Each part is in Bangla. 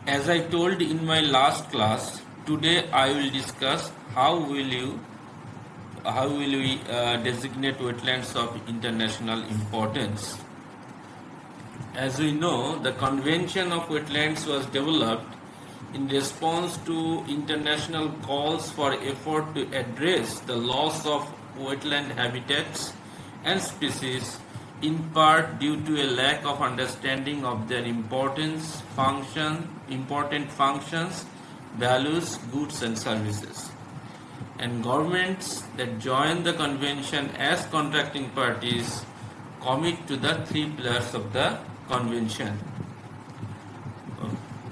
As I told in my last class, today I will discuss how will we designate wetlands of international importance. As we know, the Convention of Wetlands was developed in response to international calls for effort to address the loss of wetland habitats and species, in part due to a lack of understanding of their important functions, values, goods and services. And governments that join the convention as contracting parties commit to the three pillars of the convention.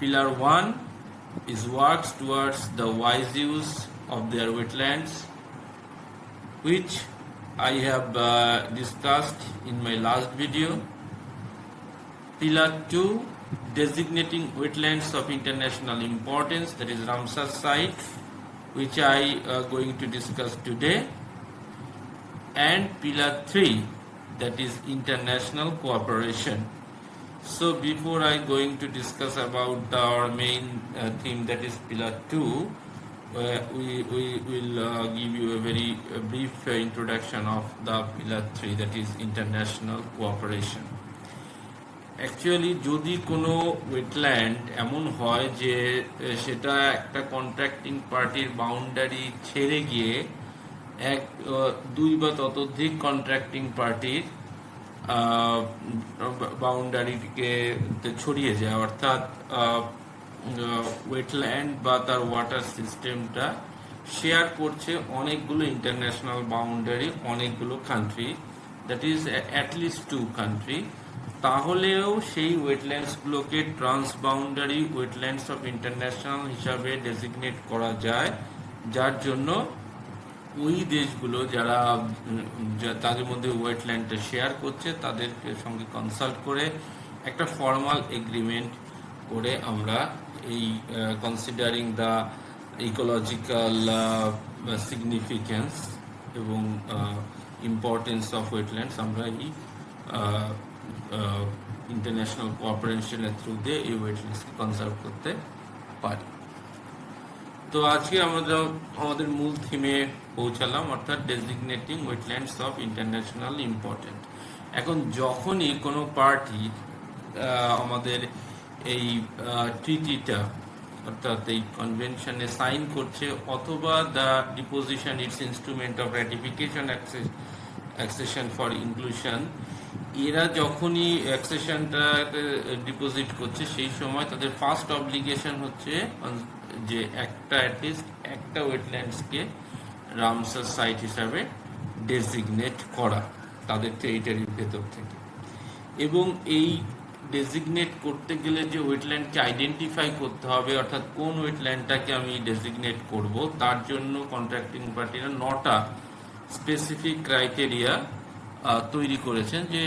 Pillar 1 is works towards the wise use of their wetlands, which I have discussed in my last video. Pillar 2, designating wetlands of international importance, that is Ramsar site, which I are going to discuss today. And Pillar 3, that is international cooperation. So before I going to discuss about our main theme, that is Pillar 2, we will give you a very brief introduction of the Pillar 3, that is international cooperation. Actually, যদি কোনো ওয়েটল্যান্ড এমন হয় যে সেটা একটা কন্ট্রাক্টিং পার্টির বাউন্ডারি ছেড়ে গিয়ে এক দুই বা ততোধিক কন্ট্রাক্টিং পার্টির বাউন্ডারিকে ছড়িয়ে যায়, অর্থাৎ ওয়েটল্যান্ড বা তার ওয়াটার সিস্টেমটা শেয়ার করছে অনেকগুলো ইন্টারন্যাশনাল বাউন্ডারি, অনেকগুলো country, that is at least 2 country, তাহলেও সেই ওয়েটল্যান্ডসগুলোকে ট্রান্সবাউন্ডারি ওয়েটল্যান্ডস অফ ইন্টারন্যাশনাল হিসাবে ডেজিগনেট করা যায়, যার জন্য ওই দেশগুলো যারা তাদের মধ্যে ওয়েটল্যান্ডটা শেয়ার করছে তাদের সঙ্গে কনসাল্ট করে একটা ফর্মাল এগ্রিমেন্ট করে আমরা এই কনসিডারিং দ্য ইকোলজিক্যাল সিগনিফিকেন্স এবং ইম্পর্টেন্স অফ ওয়েটল্যান্ডস আমরা এই ইন্টারন্যাশনাল কোঅপারেশনের থ্রু দিয়ে এই ওয়েটল্যান্ডসকে কনজার্ভ করতে পারি। তো আজকে আমরা আমাদের মূল থিমে পৌঁছালাম, অর্থাৎ ডেজিগনেটিং ওয়েটল্যান্ডস অফ ইন্টারন্যাশনাল ইম্পর্টেন্ট। এখন যখনই কোনো পার্টি আমাদের এই ট্রিটিটা অর্থাৎ এই কনভেনশনে সাইন করছে অথবা the deposition its instrument of ratification accession for inclusion, এরা যখনই অ্যাক্সেশনটা ডিপোজিট করছে সেই সময় তাদের ফার্স্ট অব্লিগেশন হচ্ছে যে অ্যাটলিস্ট একটা ওয়েটল্যান্ডসকে রামসার সাইট হিসাবে ডেজিগনেট করা তাদের টেরিটরির ভেতর থেকে। এবং এই ডেজিগনেট করতে গেলে যে ওয়েটল্যান্ডকে আইডেন্টিফাই করতে হবে, অর্থাৎ কোন ওয়েটল্যান্ডটাকে আমি ডেজিগনেট করব, তার জন্য কন্ট্রাক্টিং পার্টিরা 9টা স্পেসিফিক ক্রাইটেরিয়া তৈরি করেছেন, যে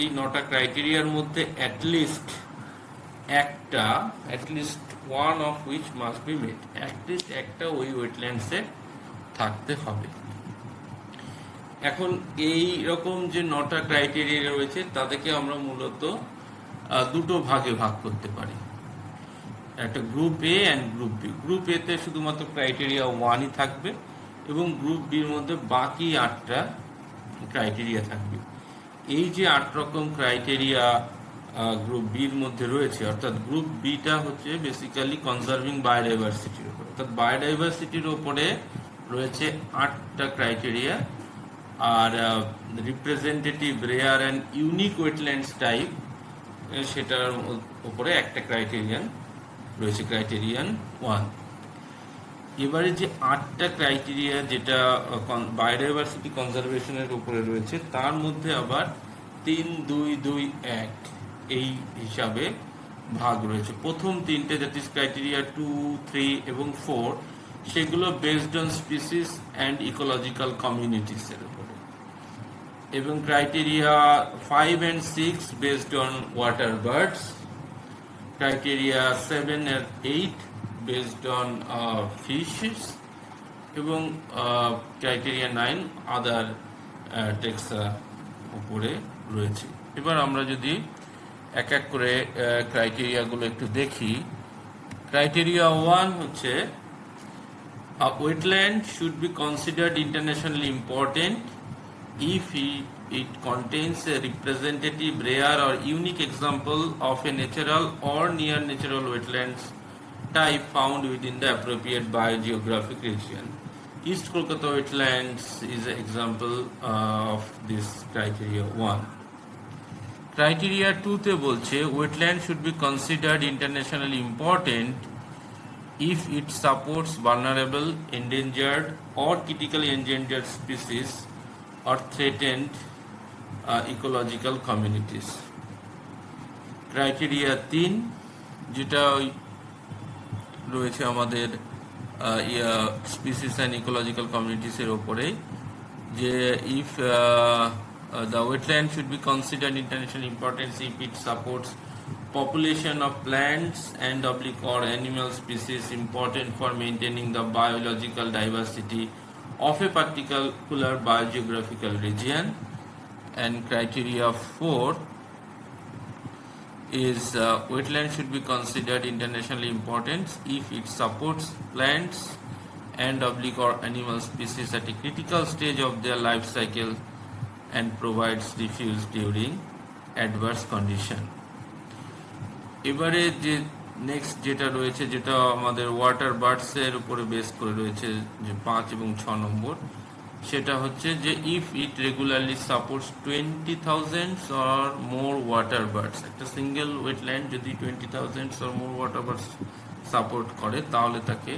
এই 9টা ক্রাইটেরিয়ার মধ্যে at least one of which must be met, at least একটা ওই ওয়েটল্যান্ডসে থাকতে হবে। এখন এই রকম যে 9টা ক্রাইটেরিয়া রয়েছে তাদেরকে আমরা মূলত দুটো ভাগে ভাগ করতে পারি, একটা group A and group B. Group A তে শুধুমাত্র ক্রাইটেরিয়া 1ই থাকবে এবং গ্রুপ বির মধ্যে বাকি 8টা ক্রাইটেরিয়া থাকবে। এই যে 8 রকম ক্রাইটেরিয়া গ্রুপ বির মধ্যে রয়েছে, অর্থাৎ গ্রুপ বিটা হচ্ছে বেসিক্যালি কনজার্ভিং বায়োডাইভার্সিটির উপর, অর্থাৎ বায়োডাইভার্সিটির উপরে রয়েছে 8টা ক্রাইটেরিয়া, আর representative rare and unique wetlands type সেটার উপরে একটা ক্রাইটেরিয়ান রয়েছে, ক্রাইটেরিয়ান 1। এবারে যে 8টা ক্রাইটেরিয়া যেটা বায়োডাইভার্সিটি কনজারভেশনের উপরে রয়েছে, তার মধ্যে আবার 3, 2, 2, 1 এই হিসাবে ভাগ রয়েছে। প্রথম 3টে দ্যাট ইজ ক্রাইটেরিয়া 2, 3 এবং 4, সেগুলো based on species and ecological communities এর উপরে, এবং criteria 5 and 6 based on water birds, criteria 7 and 8 based on fishes, এবং ক্রাইটেরিয়া 9 আদার টেক্সা উপরে রয়েছে। এবার আমরা যদি এক এক করে ক্রাইটেরিয়াগুলো একটু দেখি, ক্রাইটেরিয়া 1 হচ্ছে a wetland should be considered internationally important if it contains a representative, rare or unique example of a natural or near natural wetlands type found within the appropriate biogeographic region. East Kolkata wetlands is an example of this criteria 1. Criteria 2 তে বলছে wetland should be considered internationally important if it supports vulnerable, endangered or critically endangered species or threatened ecological communities. Criteria 3 যেটা রয়েছে আমাদের species and ecological communities এর উপরে, যে if the wetland should be considered international importance if it supports population of plants and or animal species important for maintaining the biological diversity of a particular biogeographical region. And criteria 4 is wetland should be considered internationally important if it supports plants and or animal species at a critical stage of their life cycle and provides refuge during adverse condition. এবারে যে নেক্সট যেটা রয়েছে, যেটা আমাদের ওয়াটার বার্ডসের উপরে বেস করে রয়েছে, যে 5 এবং 6 নম্বর, সেটা হচ্ছে যে if it regularly supports 20,000 or more water birds, একটা সিঙ্গেল ওয়েটল্যান্ড যদি 20,000 or more water birds support করে তাহলে তাকে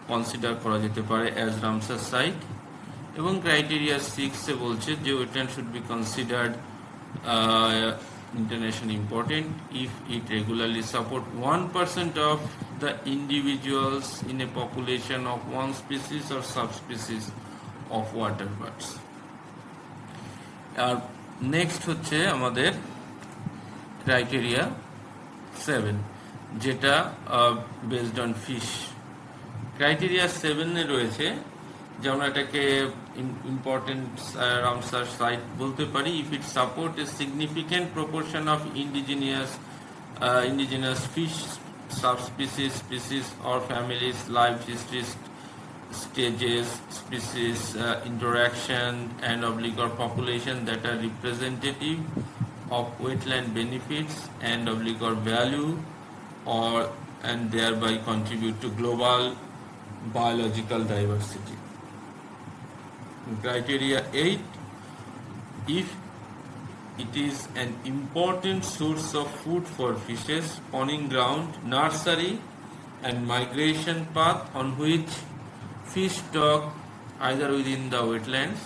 কনসিডার করা যেতে পারে অ্যাজ রামসার সাইট। এবং ক্রাইটেরিয়া 6 এ বলছে যে wetland should be considered internationally important if it regularly support 1% of the individuals in a population of one species or subspecies of water birds. আর নেক্সট হচ্ছে আমাদের ক্রাইটেরিয়া 7 যেটা বেসড অন ফিশ। ক্রাইটেরিয়া 7 এ রয়েছে, যেমন এটাকে ইম্পর্টেন্ট রামসার সাইট বলতে পারি if it support a significant proportion of indigenous fish subspecies, species or families, life history stages, species interaction and or population that are representative of wetland benefits and or value or and thereby contribute to global biological diversity. Criteria 8 if it is an important source of food for fishes, spawning ground, nursery and migration path on which fish stock either within the wetlands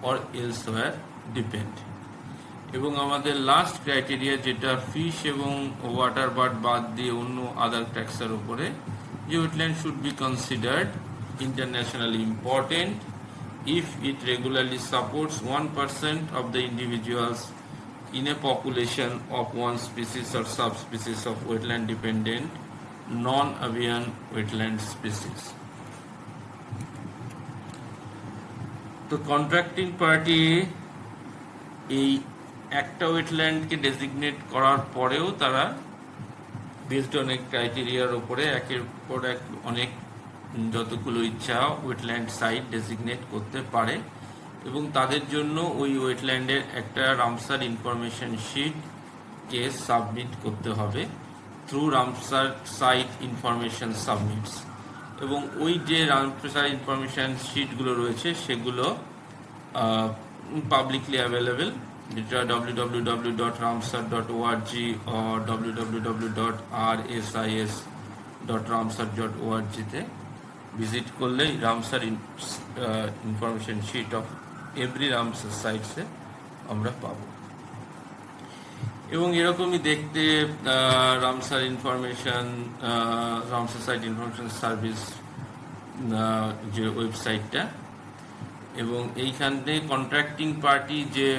or elsewhere depend. এবং আমাদের লাস্ট ক্রাইটেরিয়া যেটা ফিশ এবং ওয়াটার বার্ড বাদ দিয়ে অন্য আদার ট্যাক্সের উপরে, যে wetland should be considered internationally important if it regularly supports 1% of the individuals in a population of one species or subspecies of wetland dependent non-avian wetland species. তো কন্ট্রাক্টিং পার্টি এই একটা ওয়েটল্যান্ডকে ডেজিগনেট করার পরেও তারা বেসড অনেক ক্রাইটেরিয়ার উপরে একের পর এক অনেক যতগুলো ইচ্ছা ওয়েটল্যান্ড সাইট ডেজিগনেট করতে পারে এবং তাদের জন্য ওই ওয়েটল্যান্ডের একটা রামসার ইনফরমেশন শিট কে সাবমিট করতে হবে through Ramsar site information submits. এবং ওই যে রামসার ইনফরমেশন শিটগুলো রয়েছে সেগুলো পাবলিকলি অ্যাভেলেবেল, যেটা www.ramsar.org or www.rsis.ramsar.org তে ভিজিট করলেই Ramsar information sheet of every Ramsar সাইটসে আমরা পাব। এবং এরকমই দেখতে রামসার সাইট ইনফরমেশন সার্ভিস যে ওয়েবসাইটটা, এবং এইখানে কন্ট্রাক্টিং পার্টি যে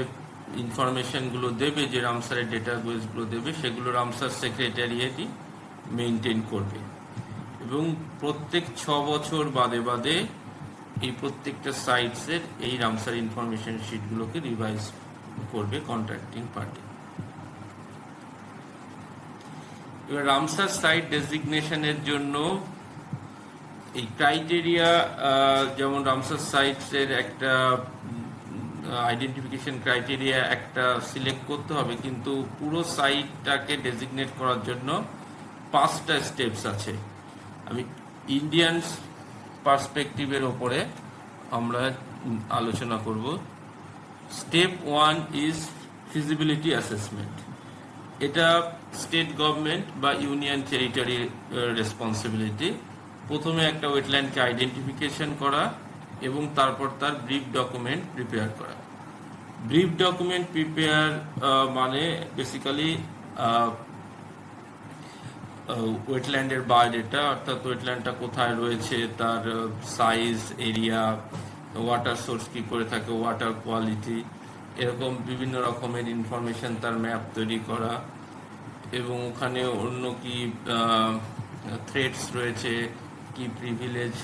ইনফরমেশনগুলো দেবে, যে রামসারের ডেটাবেসগুলো দেবে, সেগুলো রামসার সেক্রেটারিয়েটই মেনটেন করবে এবং প্রত্যেক 6 বছর বাদে বাদে এই প্রত্যেকটা সাইটসের এই রামসার ইনফরমেশন শিটগুলোকে রিভাইজ করবে কন্ট্রাক্টিং পার্টি। এবার রামসার সাইট ডেজিগনেশনের জন্য এই ক্রাইটেরিয়া, যেমন রামসার সাইটসের একটা আইডেন্টিফিকেশন ক্রাইটেরিয়া একটা সিলেক্ট করতে হবে, কিন্তু পুরো সাইটটাকে ডেজিগনেট করার জন্য 5টা স্টেপস আছে। আমি ইন্ডিয়ান পার্সপেক্টিভের ওপরে আমরা আলোচনা করব। Step 1 is feasibility assessment. এটা স্টেট গভর্নমেন্ট বা ইউনিয়ন টেরিটরি রেসপন্সিবিলিটি। প্রথমে একটা ওয়েটল্যান্ডকে আইডেন্টিফিকেশন করা এবং তারপর তার ব্রিফ ডকুমেন্ট প্রিপেয়ার করা। ব্রিফ ডকুমেন্ট প্রিপেয়ার মানে বেসিক্যালি ওয়েটল্যান্ডের বায়োডেটা, অর্থাৎ ওয়েটল্যান্ডটা কোথায় রয়েছে, তার সাইজ, এরিয়া, ওয়াটার সোর্স কী করে থাকে, ওয়াটার কোয়ালিটি, এরকম বিভিন্ন রকমের ইনফরমেশন, তার ম্যাপ তৈরি করা, এবং ওখানে অন্য কি থ্রেটস রয়েছে, কি প্রিভিলেজ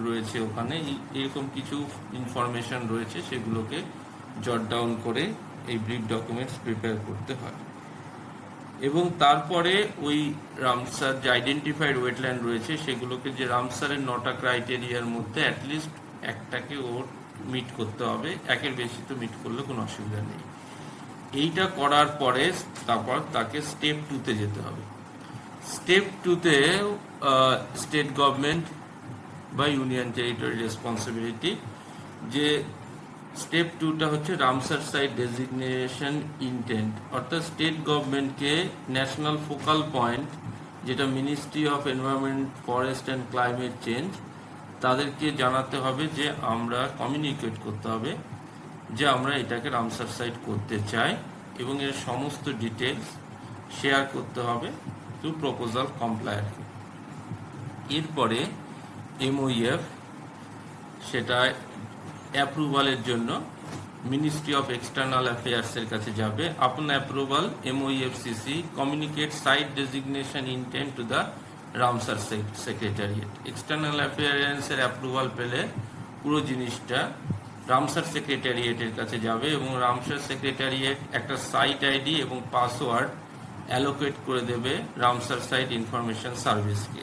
রয়েছে ওখানে, এরকম কিছু ইনফরমেশন রয়েছে, সেগুলোকে জট ডাউন করে এই ব্রিফ ডকুমেন্টস প্রিপেয়ার করতে হয়। এবং তারপরে ওই রামসার যে আইডেন্টিফাইড ওয়েটল্যান্ড রয়েছে সেগুলোকে, যে রামসারের 9টা ক্রাইটেরিয়ার মধ্যে অ্যাটলিস্ট একটাকে ওর মিট করতে হবে, একের বেশি তো মিট করলে কোনো অসুবিধা নেই। এইটা করার পরে তারপর তাকে স্টেপ 2-তে যেতে হবে। স্টেপ 2-তে স্টেট গভর্নমেন্ট বা ইউনিয়ন টেরিটরি রেসপন্সিবিলিটি। যে স্টেপ 2টা হচ্ছে রামসার সাইট ডেজিগনেশন ইন্টেন্ট, অর্থাৎ স্টেট গভর্নমেন্টকে ন্যাশনাল ফোকাল পয়েন্ট, যেটা ministry of environment, forest and climate change, তাদেরকে জানাতে হবে, যে আমরা কমিউনিকেট করতে হবে যে আমরা এটাকে রামসার সাইট করতে চাই, এবং এর সমস্ত ডিটেলস শেয়ার করতে হবে টু প্রপোজাল কমপ্লায়ারকে। এরপরে MOEF সেটা অ্যাপ্রুভালের জন্য মিনিস্ট্রি অফ এক্সটার্নাল অ্যাফেয়ার্সের কাছে যাবে। Upon approval MOEFCC communicate site designation intent to the Ramsar secretariat. External অ্যাফেয়ার্সের অ্যাপ্রুভাল পেলে পুরো জিনিসটা রামসার সেক্রেটারিয়েটের কাছে যাবে, এবং রামসার সেক্রেটারিয়েট একটা সাইট আইডি এবং পাসওয়ার্ড অ্যালোকেট করে দেবে রামসার সাইট ইনফরমেশন সার্ভিসকে।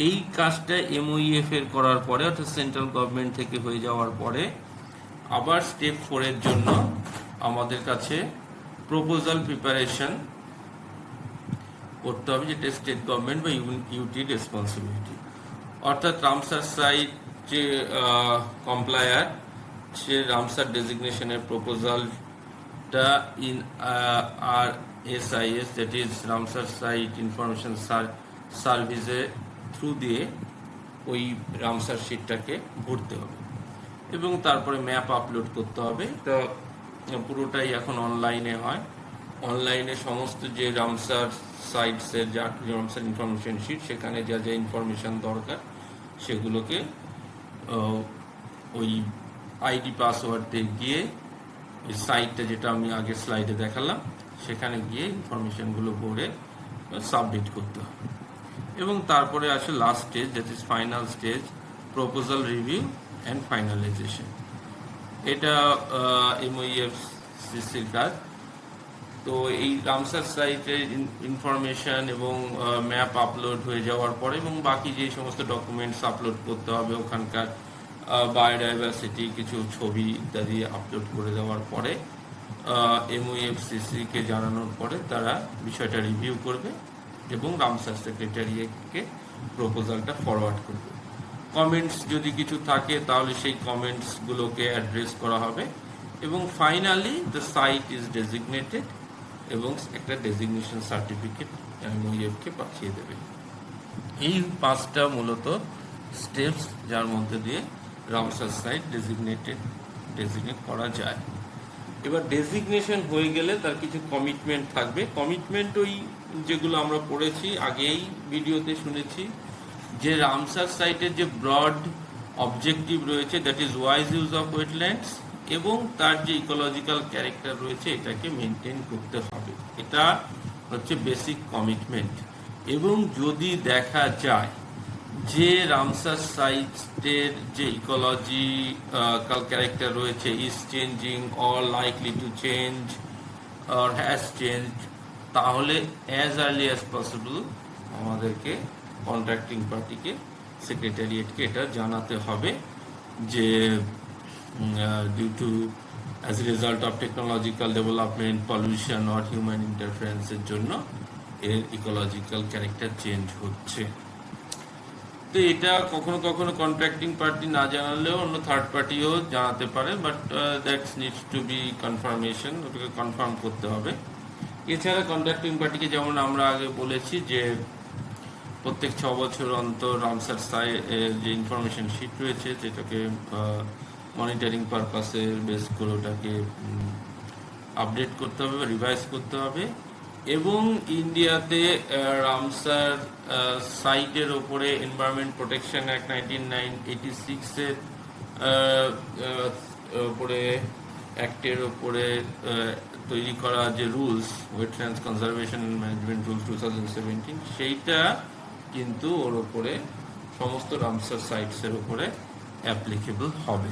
এই কাজটা MOEF এর করার পরে, অর্থাৎ সেন্ট্রাল গভর্নমেন্ট থেকে হয়ে যাওয়ার পরে, আবার স্টেপ 4-এর জন্য আমাদের কাছে প্রপোজাল প্রিপারেশন করতে হবে, যেটা স্টেট গভর্নমেন্ট বা ইউটি রেসপন্সিবিলিটি। অর্থাৎ রামসার সাইট যে কমপ্লায়ার, সে রামসার ডেজিগনেশনের প্রপোজালটা in RSIS, that is Ramsar site information সার্ভিসে থ্রু দিয়ে ওই রামসার শিটটাকে ভরতে হবে, এবং তারপরে ম্যাপ আপলোড করতে হবে। তো পুরোটাই এখন অনলাইনে হয়। অনলাইনে সমস্ত যে রামসার সাইটসের যা রামসার ইনফরমেশন শিট, সেখানে যা যা ইনফরমেশন দরকার সেগুলোকে ওই আইডি পাসওয়ার্ড দিয়ে গিয়ে ওই সাইটটা, যেটা আমি আগে স্লাইডে দেখালাম, সেখানে গিয়ে ইনফরমেশনগুলো ভরে সাবমিট করতে হবে। এবং তারপরে আসে last stage, that is final stage, proposal review and finalisation. এটা MOEFCCর কাজ। তো এই রামসার সাইটের ইনফরমেশন এবং ম্যাপ আপলোড হয়ে যাওয়ার পরে, এবং বাকি যে সমস্ত ডকুমেন্টস আপলোড করতে হবে, ওখানকার বায়োডাইভার্সিটি, কিছু ছবি ইত্যাদি আপলোড করে দেওয়ার পরে, MOEFCC-কে জানানোর পরে তারা বিষয়টা রিভিউ করবে এবং রামসার সেক্রেটারিকে প্রপোজালটা ফরওয়ার্ড করবে। কমেন্টস যদি কিছু থাকে তাহলে সেই কমেন্টসগুলোকে অ্যাড্রেস করা হবে, এবং finally the site is designated, এবং একটা ডেজিগনেশন সার্টিফিকেট MOEF-কে পাঠিয়ে দেবে। এই 5টা মূলত স্টেপস, যার মধ্যে দিয়ে রামসার সাইট ডেজিগনেট করা যায়। এবার ডেজিগনেশন হয়ে গেলে তার কিছু কমিটমেন্ট থাকবে। কমিটমেন্ট ওই যেগুলো আমরা পড়েছি, আগেই ভিডিওতে শুনেছি, যে রামসার সাইটের যে ব্রড অবজেক্টিভ রয়েছে, that is wise use of wetlands, এবং তার যে ইকোলজিক্যাল ক্যারেক্টার রয়েছে, এটাকে মেনটেন করতে হবে। এটা হচ্ছে বেসিক কমিটমেন্ট। এবং যদি দেখা যায় যে রামসার সাইটের যে ইকোলজিক্যাল ক্যারেক্টার রয়েছে is changing or likely to change or has change, তাহলে অ্যাজ আর্লি অ্যাজ পসিবল আমাদেরকে কন্ট্রাক্টিং পার্টিকে, সেক্রেটারিয়েটকে এটা জানাতে হবে যে due to as a result of technological development, pollution or human ইন্টারফারেন্সের জন্য এর ইকোলজিক্যাল ক্যারেক্টার চেঞ্জ হচ্ছে। তো এটা কখনো কখনো কন্ট্রাক্টিং পার্টি না জানালেও অন্য থার্ড পার্টিও জানাতে পারে, but that's needs to be confirmation, ওটাকে কনফার্ম করতে হবে। এছাড়া কন্ট্রাক্টিং পার্টিকে যেমন আমরা আগে বলেছি যে প্রত্যেক 6 বছর অন্তর রামসার যে ইনফরমেশন শিট রয়েছে যেটাকে মনিটরিং পারপাসে বেস করে ওটাকে আপডেট করতে হবে, রিভাইজ করতে হবে। এবং ইন্ডিয়াতে রামসার সাইটের ওপরে এনভায়রনমেন্ট প্রোটেকশন অ্যাক্ট 1986-এর ওপরে অ্যাক্টের ওপরে তৈরি করা যে rules, wetlands conservation and management rules 2017, সেইটা কিন্তু ওর ওপরে সমস্ত রামসার সাইটসের ওপরে অ্যাপ্লিকেবল হবে।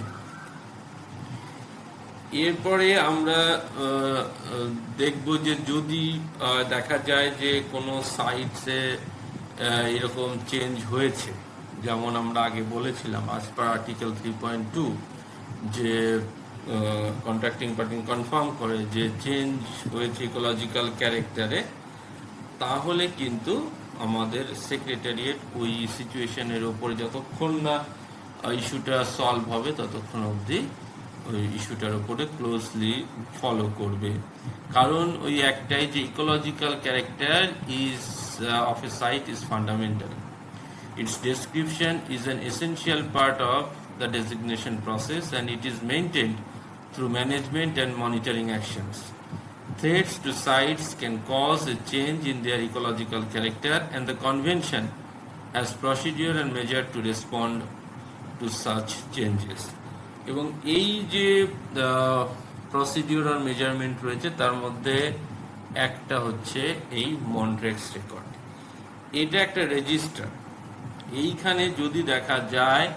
এরপরে আমরা দেখব যে যদি দেখা যায় যে কোনো সাইটসে এরকম চেঞ্জ হয়েছে, যেমন আমরা আগে বলেছিলাম আজ পার আর্টিকেল 3.2 যে কন্ট্রাক্টিং পার্টি কনফার্ম করে যে চেঞ্জ হয়েছে ইকোলজিক্যাল ক্যারেক্টারে, তাহলে কিন্তু আমাদের সেক্রেটারিয়েট ওই সিচুয়েশনের ওপরে যতক্ষণ না ইস্যুটা সলভ হবে ততক্ষণ অবধি ওই ইস্যুটার উপরে ক্লোজলি ফলো করবে। কারণ ওই একটাই যে ecological character is of a site is fundamental. Its description is an essential part of the designation process and it is maintained through management and monitoring actions. Threats to sites can cause a change in their ecological character, and the convention has procedure and measure to respond to such changes. এবং এই যে প্রসিডিউর আর মেজারমেন্ট রয়েছে তার মধ্যে একটা হচ্ছে এই মন্ট্রেক্স রেকর্ড। এটা একটা রেজিস্টার। এইখানে যদি দেখা যায়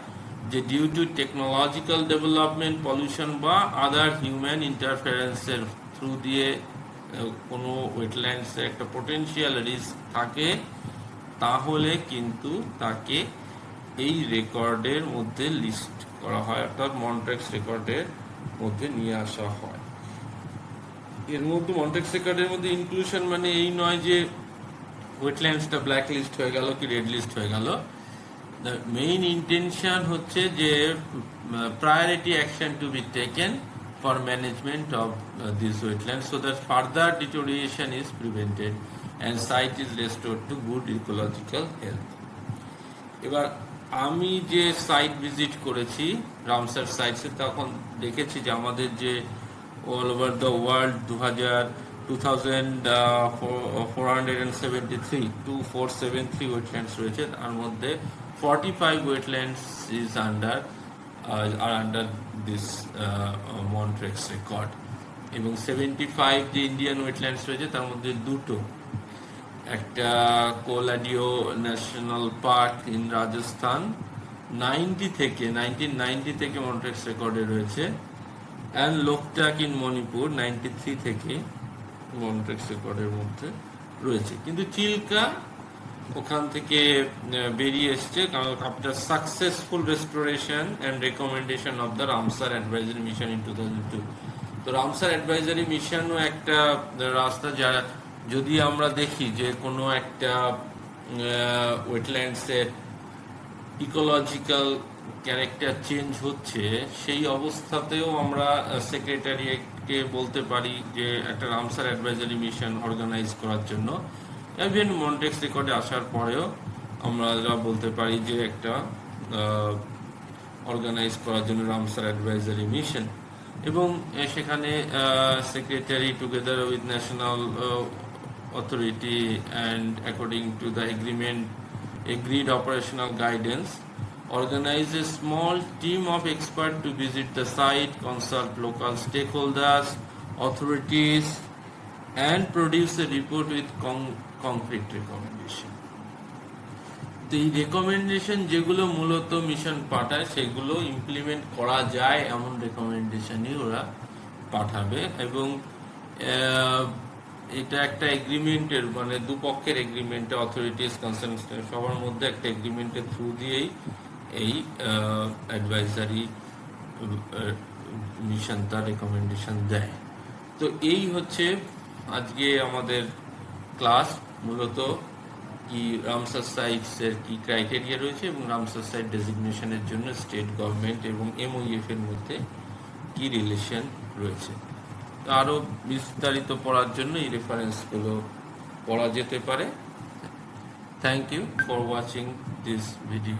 যে due to technological development, pollution বা আদার হিউম্যান ইন্টারফারেন্সের থ্রু দিয়ে কোনো ওয়েটল্যান্ডসে একটা পোটেনশিয়াল রিস্ক থাকে, তাহলে কিন্তু তাকে এই রেকর্ডের মধ্যে লিস্ট করা হয়, অর্থাৎ মন্ট্রেক্স রেকর্ডের মধ্যে নিয়ে আসা হয়। এর মধ্যে মন্ট্রেক্স রেকর্ডের মধ্যে ইনক্লুশন মানে এই নয় যে ওয়েটল্যান্ডসটা ব্ল্যাক লিস্ট হয়ে গেল কি রেড লিস্ট হয়ে গেল। The main intention হচ্ছে যে priority action to be taken for management of these wetlands so that further deterioration is prevented and site is restored to good ecological health. এবার আমি যে সাইট ভিজিট করেছি রামসার সাইটসে, তখন দেখেছি যে আমাদের যে all over the world 2473 wetlands রয়েছে, তার মধ্যে 45 wetlands are under this Montrex record, এবং 75 যে ইন্ডিয়ান ওয়েটল্যান্ডস রয়েছে তার মধ্যে দুটো, একটা কোলাডিও ন্যাশনাল পার্ক ইন রাজস্থান 1990 থেকে মন্ট্রেক্স রেকর্ডে রয়েছে, অ্যান্ড লোকটাক ইন মণিপুর 93 থেকে মন্ট্রেক্স রেকর্ডের মধ্যে রয়েছে। কিন্তু চিল্কা ওখান থেকে বেরিয়ে এসছে কারণ after successful restoration and recommendation of the Ramsar advisory mission in 2002। তো রামসার অ্যাডভাইজারি মিশনও একটা রাস্তা, যারা যদি আমরা দেখি যে কোনো একটা ওয়েটল্যান্ডসের ইকোলজিক্যাল ক্যারেক্টার চেঞ্জ হচ্ছে, সেই অবস্থাতেও আমরা সেক্রেটারিয়েটকে বলতে পারি যে একটা রামসার অ্যাডভাইজারি মিশন অর্গানাইজ করার জন্য। ইভেন মন্ট্রেক্স রেকর্ডে আসার পরেও আমরা বলতে পারি যে একটা অর্গানাইজ করার জন্য রামসার অ্যাডভাইজারি মিশন, এবং সেখানে secretary together with national authority and according to the agreed operational guidance, organize a small team of experts to visit the site, consult local stakeholders, authorities, and produce a report with concrete recommendation. তো এই রেকমেন্ডেশন যেগুলো মূলত মিশন পাঠায় সেগুলো ইমপ্লিমেন্ট করা যায় এমন রেকমেন্ডেশনই ওরা পাঠাবে, এবং এটা একটা এগ্রিমেন্টের মানে দুপক্ষের এগ্রিমেন্টে অথরিটিস কনসার্ন সবার মধ্যে একটা এগ্রিমেন্টের থ্রু দিয়েই এই অ্যাডভাইজারি মিশন তার রেকমেন্ডেশন দেয়। তো এই হচ্ছে আজকে আমাদের ক্লাস, মূলত কি রামসার সাইটসের কি ক্রাইটেরিয়া রয়েছে এবং রামসার সাইট ডেজিগনেশনের জন্য স্টেট গভর্নমেন্ট এবং MOEF এর মধ্যে কি রিলেশন রয়েছে। আরও বিস্তারিত পড়ার জন্য এই রেফারেন্সগুলো পড়া যেতে পারে। Thank you for watching this video.